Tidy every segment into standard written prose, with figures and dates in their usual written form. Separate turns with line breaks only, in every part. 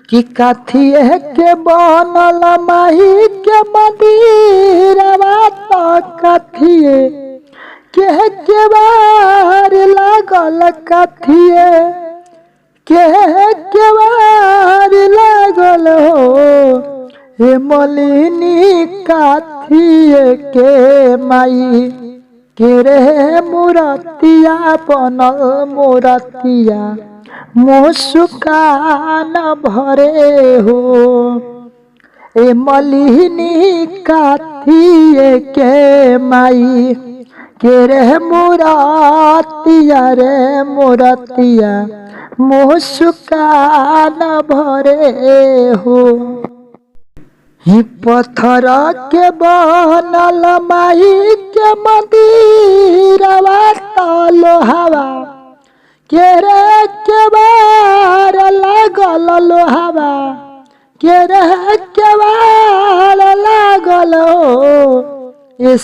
कि कथिए के बनल माही के मंदिरवा तो कथिए के बार लागल कथिए के बार लागल हो हे मलिनी कथिए के माई के रे मूर्तिया बनल मूर्तिया मुस्कान भरे हो ए मलिनी काथिए के माई के रे मूर्तिया मुस्कान भरे हो। ही पत्थर के बनल माई के मंदिरवा तो लोहावा के रे के बार लागल लोहावा के रे के बार लागल ए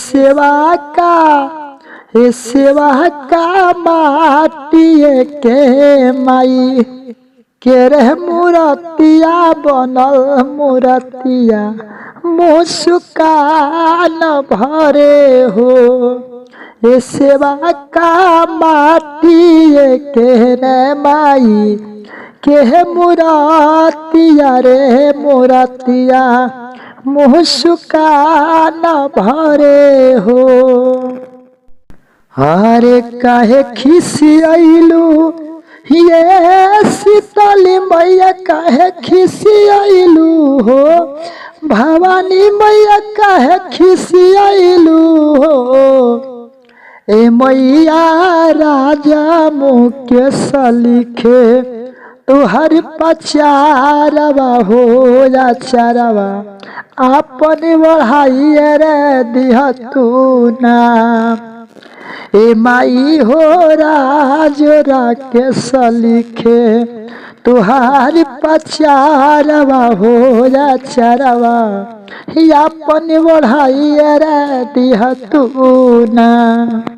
सेवा का माटिए के माई के रे मूर्तिया बनल मूर्तिया मुस्कान भरे हो ए सेवा का माटिए के रे माई के मूर्तिया रे मूर्तिया मुस्कान भरे हो। अरे काहे खिसियलू ये शीतली मैया काहे खिसियलू हो भवानी मैया काहे खिसियलू हो ए मैया राजा मुकेश लिखे तुहर पचारवा हो या चारवा अपन बढ़ाई रे दिह तू ना ए माई हो राज राकेश लिखे तुहार पचारवा हो या चारवा अपन बढ़ाई रे दिह तू ना।